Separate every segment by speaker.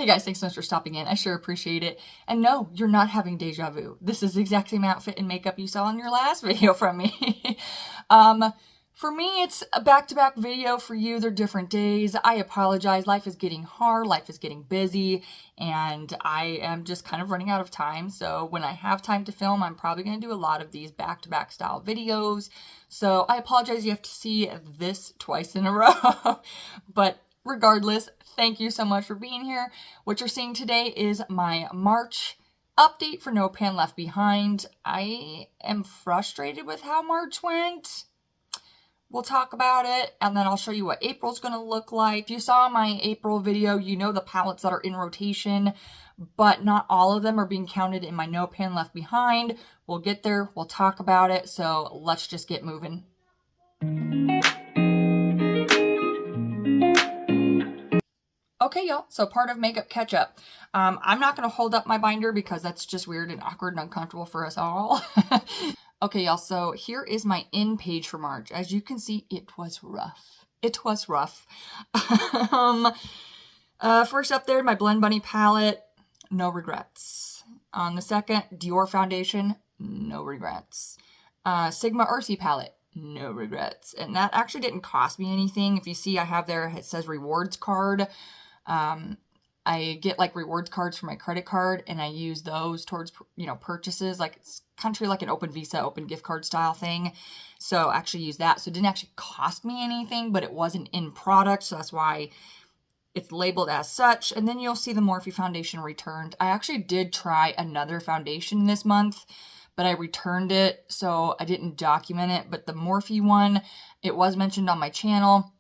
Speaker 1: Hey guys, thanks so much for stopping in. I sure appreciate it. And no, you're not having deja vu. This is the exact same outfit and makeup you saw in your last video from me. For me, it's a back-to-back video. For you, they're different days. I apologize. Life is getting hard. Life is getting busy. And I am just kind of running out of time. So when I have time to film, I'm probably going to do a lot of these back-to-back style videos. So I apologize you have to see this twice in a row. But regardless, thank you so much for being here. What you're seeing today is my March update for No Pan Left Behind. I am frustrated with how March went. We'll talk about it, and then I'll show you what April's going to look like. If you saw my April video, you know the palettes that are in rotation, but not all of them are being counted in my No Pan Left Behind. We'll get there. We'll talk about it, so let's just get moving. Okay, y'all, so part of makeup catch-up. I'm not going to hold up my binder because that's just weird and awkward and uncomfortable for us all. Okay, y'all, so here is my in page for March. As you can see, it was rough. It was rough. First up there, my Blend Bunny palette, no regrets. On the second, Dior foundation, no regrets. Sigma Earthy palette, no regrets. And that actually didn't cost me anything. If you see, I have there, it says rewards card. I get like rewards cards for my credit card and I use those towards, you know, purchases. Like it's kind of like an open Visa, open gift card style thing. So I actually use that. So it didn't actually cost me anything, but it wasn't in product. So that's why it's labeled as such. And then you'll see the Morphe foundation returned. I actually did try another foundation this month, but I returned it. So I didn't document it, but the Morphe one, it was mentioned on my channel.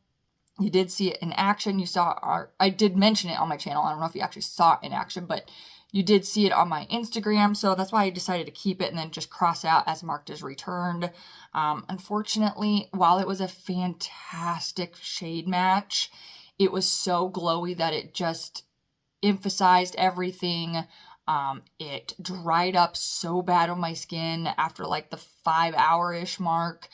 Speaker 1: You did see it in action. You saw I did mention it on my channel. I don't know if you actually saw it in action, but you did see it on my Instagram. So that's why I decided to keep it and then just cross out as marked as returned. Unfortunately, while it was a fantastic shade match, it was so glowy that it just emphasized everything. It dried up so bad on my skin after like the 5-hour-ish mark.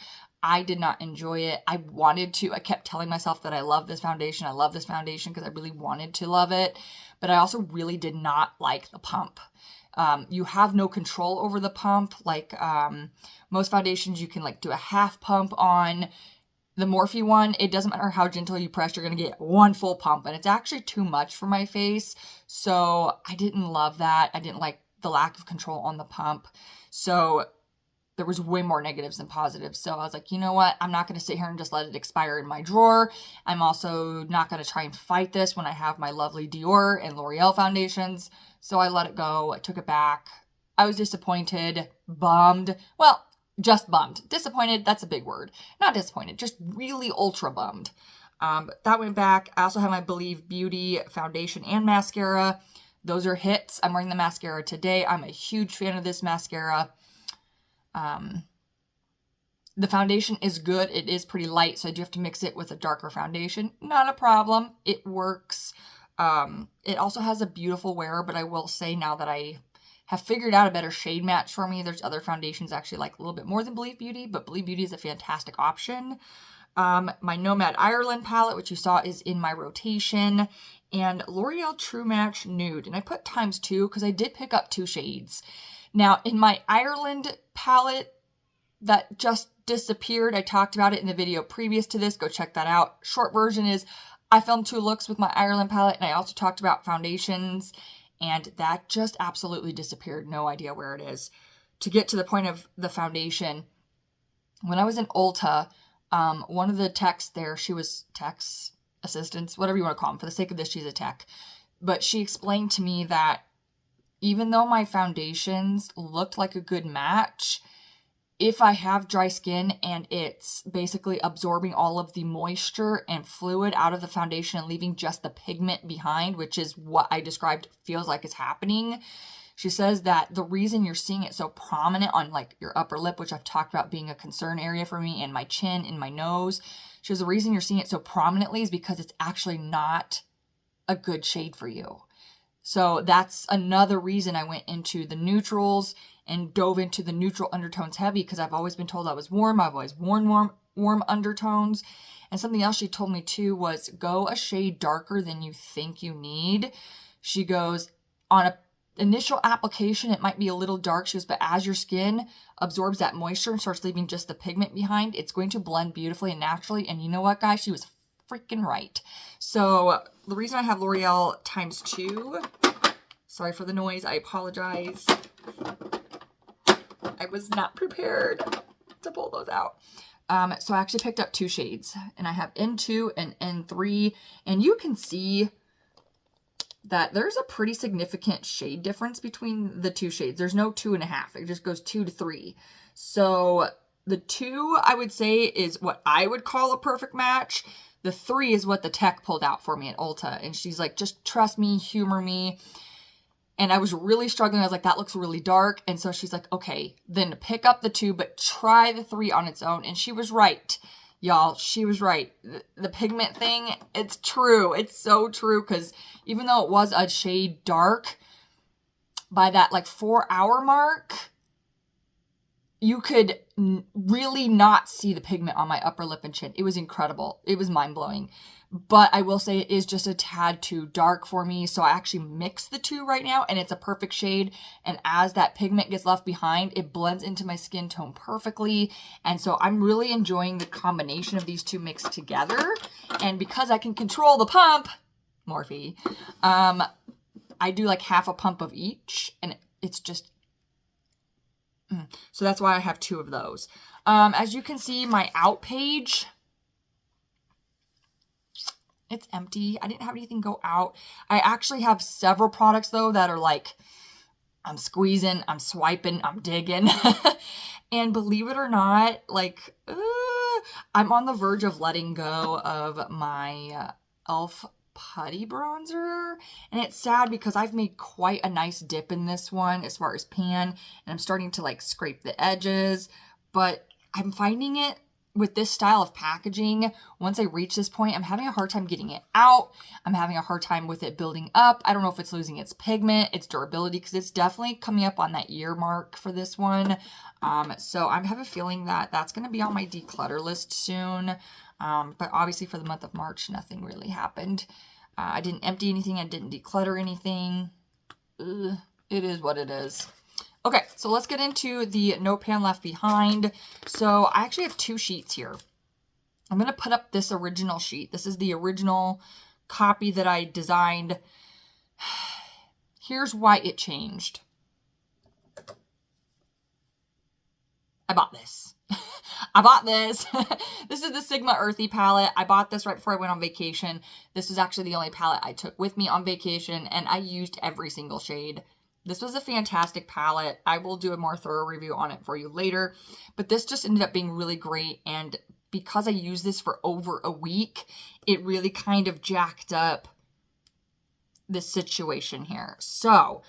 Speaker 1: I did not enjoy it. I wanted to. I kept telling myself that I love this foundation. I love this foundation because I really wanted to love it. But I also really did not like the pump. You have no control over the pump. Like most foundations, you can like do a half pump on. The Morphe one, it doesn't matter how gentle you press, you're going to get one full pump. And it's actually too much for my face. So I didn't love that. I didn't like the lack of control on the pump. So there was way more negatives than positives. So I was like, you know what? I'm not going to sit here and just let it expire in my drawer. I'm also not going to try and fight this when I have my lovely Dior and L'Oreal foundations. So I let it go. I took it back. I was disappointed, bummed. Well, just bummed. Disappointed, that's a big word. Not disappointed, just really ultra bummed. But that went back. I also have my Believe Beauty foundation and mascara. Those are hits. I'm wearing the mascara today. I'm a huge fan of this mascara. The foundation is good. It is pretty light, so I do have to mix it with a darker foundation. Not a problem. It works. It also has a beautiful wear, but I will say now that I have figured out a better shade match for me, there's other foundations actually like a little bit more than Believe Beauty, but Believe Beauty is a fantastic option. My Nomad Ireland palette, which you saw is in my rotation, and L'Oreal True Match Nude. And I put ×2 because I did pick up 2 shades. Now, in my Ireland palette that just disappeared, I talked about it in the video previous to this. Go check that out. Short version is I filmed 2 looks with my Ireland palette, and I also talked about foundations, and that just absolutely disappeared. No idea where it is. To get to the point of the foundation, when I was in Ulta, one of the techs there, she was techs, assistants, whatever you want to call them. For the sake of this, she's a tech. But she explained to me that even though my foundations looked like a good match, if I have dry skin and it's basically absorbing all of the moisture and fluid out of the foundation and leaving just the pigment behind, which is what I described feels like is happening, she says that the reason you're seeing it so prominent on like your upper lip, which I've talked about being a concern area for me, and my chin and my nose, she says the reason you're seeing it so prominently is because it's actually not a good shade for you. So that's another reason I went into the neutrals and dove into the neutral undertones heavy, because I've always been told I was warm. I've always worn warm undertones. And something else she told me too was go a shade darker than you think you need. She goes, on a initial application, it might be a little dark. She goes, but as your skin absorbs that moisture and starts leaving just the pigment behind, it's going to blend beautifully and naturally. And you know what, guys? She was freaking right. So the reason I have L'Oreal ×2, sorry for the noise, I apologize. I was not prepared to pull those out. So I actually picked up 2 shades, and I have N2 and N3, and you can see that there's a pretty significant shade difference between the 2 shades. There's no 2.5. It just goes 2 to 3. So the 2, I would say, is what I would call a perfect match. The 3 is what the tech pulled out for me at Ulta. And she's like, just trust me, humor me. And I was really struggling. I was like, that looks really dark. And so she's like, okay, then pick up the 2, but try the 3 on its own. And she was right. Y'all, she was right. The pigment thing, it's true. It's so true, because even though it was a shade dark, by that like 4-hour mark, you could really not see the pigment on my upper lip and chin. It was incredible. It was mind-blowing. But I will say it is just a tad too dark for me. So I actually mixed the 2 right now, and it's a perfect shade. And as that pigment gets left behind, it blends into my skin tone perfectly. And so I'm really enjoying the combination of these 2 mixed together. And because I can control the pump, Morphe, I do like half a pump of each, and it's just... So that's why I have 2 of those. As you can see, my out page, it's empty. I didn't have anything go out. I actually have several products, though, that are like, I'm squeezing, I'm swiping, I'm digging. And believe it or not, like, I'm on the verge of letting go of my e.l.f. putty bronzer. And it's sad because I've made quite a nice dip in this one as far as pan. And I'm starting to, like, scrape the edges. But I'm finding it with this style of packaging, once I reach this point, I'm having a hard time getting it out. I'm having a hard time with it building up. I don't know if it's losing its pigment, its durability, because it's definitely coming up on that year mark for this one. So I have a feeling that that's going to be on my declutter list soon. But obviously for the month of March, nothing really happened. I didn't empty anything. I didn't declutter anything. It is what it is. Okay, so let's get into the No Pan Left Behind. So I actually have 2 sheets here. I'm going to put up this original sheet. This is the original copy that I designed. Here's why it changed. I bought this. I bought this. This is the Sigma Earthy palette. I bought this right before I went on vacation. This was actually the only palette I took with me on vacation, and I used every single shade. This was a fantastic palette. I will do a more thorough review on it for you later. But this just ended up being really great. And because I used this for over a week, it really kind of jacked up this situation here. So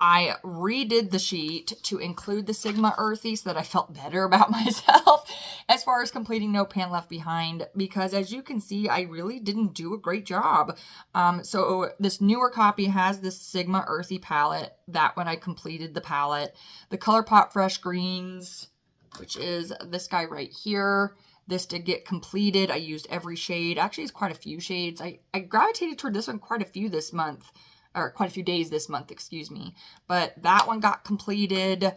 Speaker 1: I redid the sheet to include the Sigma Earthy so that I felt better about myself as far as completing No Pan Left Behind, because as you can see, I really didn't do a great job. So this newer copy has this Sigma Earthy palette. That when I completed the palette. The ColourPop Fresh Greens, which is this guy right here. This did get completed. I used every shade. Actually, it's quite a few shades. I gravitated toward this one quite a few this month. Or quite a few days this month, excuse me. But that one got completed.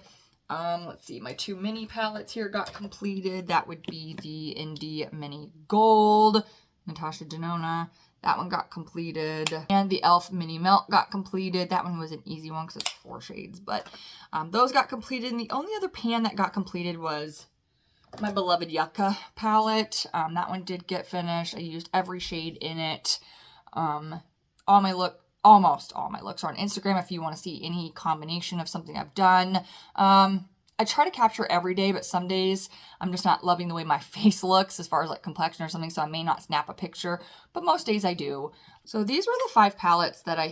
Speaker 1: Let's see, my 2 mini palettes here got completed. That would be the Indie Mini Gold, Natasha Denona. That one got completed. And the e.l.f. Mini Melt got completed. That one was an easy one because it's 4 shades. But those got completed. And the only other pan that got completed was my beloved Yucca palette. That one did get finished. I used every shade in it. Almost all my looks are on Instagram if you want to see any combination of something I've done. I try to capture every day, but some days I'm just not loving the way my face looks as far as like complexion or something, so I may not snap a picture, but most days I do. So these were the 5 palettes that I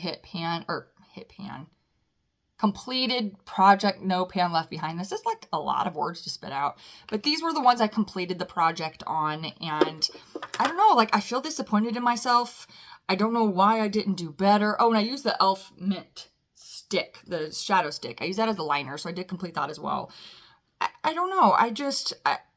Speaker 1: completed project No Pan Left Behind. This is like a lot of words to spit out, but these were the ones I completed the project on, and I don't know, like I feel disappointed in myself. I don't know why I didn't do better. Oh, and I used the e.l.f. Mint stick, the shadow stick. I used that as a liner, so I did complete that as well. I don't know.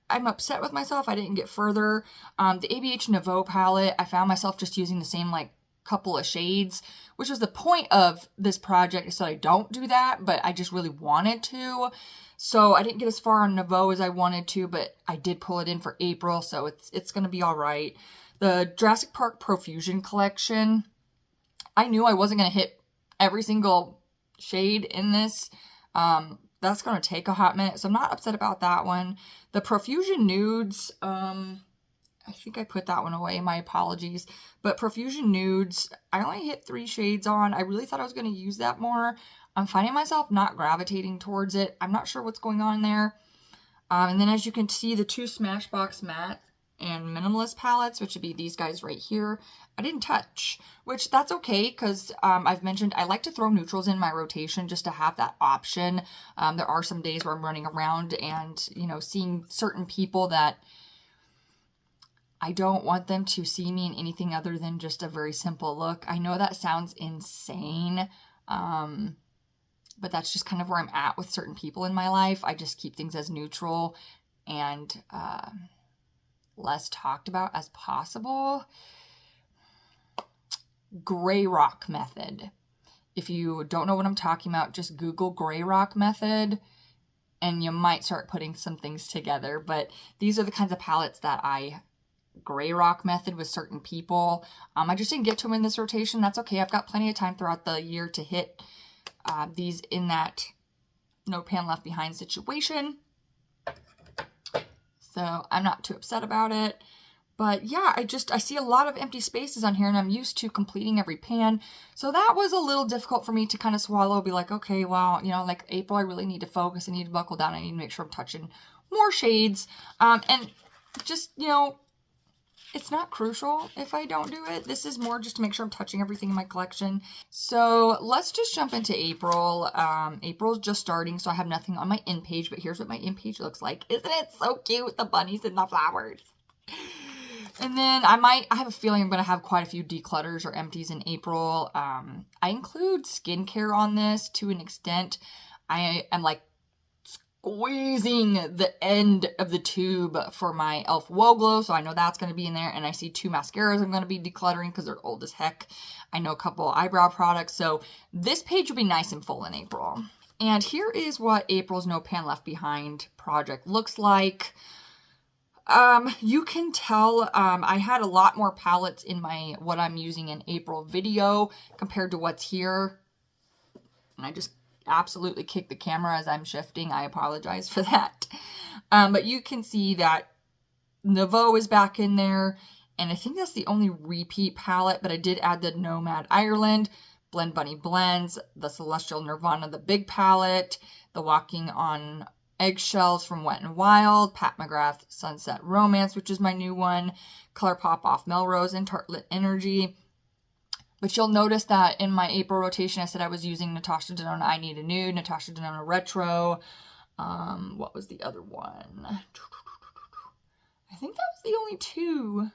Speaker 1: I'm upset with myself. I didn't get further. The ABH Nouveau palette, I found myself just using the same like couple of shades, which was the point of this project, so I don't do that, but I just really wanted to. So I didn't get as far on Nouveau as I wanted to, but I did pull it in for April, so it's going to be all right. The Jurassic Park Profusion collection, I knew I wasn't going to hit every single shade in this. That's going to take a hot minute, so I'm not upset about that one. The Profusion Nudes, I think I put that one away, my apologies. But Profusion Nudes, I only hit 3 shades on. I really thought I was going to use that more. I'm finding myself not gravitating towards it. I'm not sure what's going on there. And then as you can see, the 2 Smashbox Matte and Minimalist palettes, which would be these guys right here, I didn't touch, which that's okay, because I've mentioned I like to throw neutrals in my rotation just to have that option. There are some days where I'm running around and, you know, seeing certain people that I don't want them to see me in anything other than just a very simple look. I know that sounds insane, but that's just kind of where I'm at with certain people in my life. I just keep things as neutral and less talked about as possible. Gray rock method. If you don't know what I'm talking about, just Google gray rock method and you might start putting some things together. But these are the kinds of palettes that I gray rock method with certain people. I just didn't get to them in this rotation. That's okay. I've got plenty of time throughout the year to hit these in that no pan left behind situation. So I'm not too upset about it. But yeah, I see a lot of empty spaces on here and I'm used to completing every pan. So that was a little difficult for me to kind of swallow, be like, okay, well, you know, like April, I really need to focus. I need to buckle down. I need to make sure I'm touching more shades. And just, you know, it's not crucial if I don't do it. This is more just to make sure I'm touching everything in my collection. So let's just jump into April. April's just starting, so I have nothing on my in page, but here's what my in page looks like. Isn't it so cute? The bunnies and the flowers. And then I have a feeling I'm going to have quite a few declutters or empties in April. I include skincare on this to an extent. I am like squeezing the end of the tube for my e.l.f. Whoa Glow, so I know that's going to be in there. And I see 2 mascaras I'm going to be decluttering because they're old as heck. I know a couple eyebrow products, so this page will be nice and full in April. And here is what April's No Pan Left Behind project looks like. You can tell I had a lot more palettes in my what I'm using in April video compared to what's here. And I just absolutely kicked the camera as I'm shifting. I apologize for that. But you can see that Nouveau is back in there. And I think that's the only repeat palette, but I did add the Nomad Ireland, Blend Bunny Blends, the Celestial Nirvana, the big palette, the Walking on Eggshells from Wet n Wild, Pat McGrath Sunset Romance, which is my new one, ColourPop Off Melrose, and Tartelette Energy. But you'll notice that in my April rotation, I said I was using Natasha Denona I Need a Nude, Natasha Denona Retro. What was the other one? I think that was the only 2.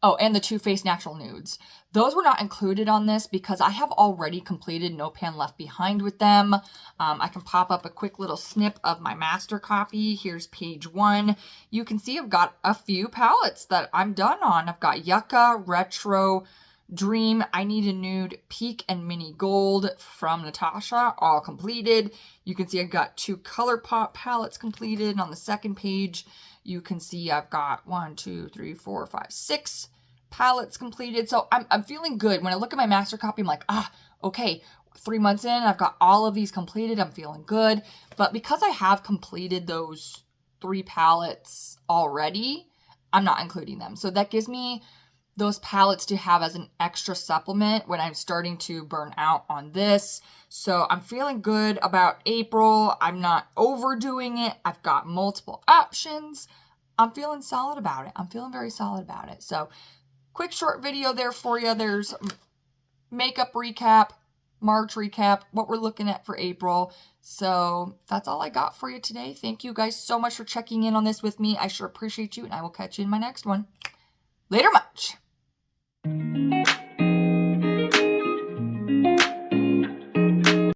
Speaker 1: Oh, and the Too Faced Natural Nudes. Those were not included on this because I have already completed No Pan Left Behind with them. I can pop up a quick little snip of my master copy. Here's page 1. You can see I've got a few palettes that I'm done on. I've got Yucca, Retro, Dream, I Need a Nude, Peak, and Mini Gold from Natasha, all completed. You can see I've got 2 ColourPop palettes completed. On the second page, you can see I've got 1, 2, 3, 4, 5, 6 palettes completed. So I'm feeling good. When I look at my master copy, I'm like, okay, 3 months in, I've got all of these completed. I'm feeling good. But because I have completed those 3 palettes already, I'm not including them. So that gives me those palettes to have as an extra supplement when I'm starting to burn out on this. So I'm feeling good about April. I'm not overdoing it. I've got multiple options. I'm feeling solid about it. I'm feeling very solid about it. So quick short video there for you. There's makeup recap, March recap, what we're looking at for April. So that's all I got for you today. Thank you guys so much for checking in on this with me. I sure appreciate you, and I will catch you in my next one. Later much.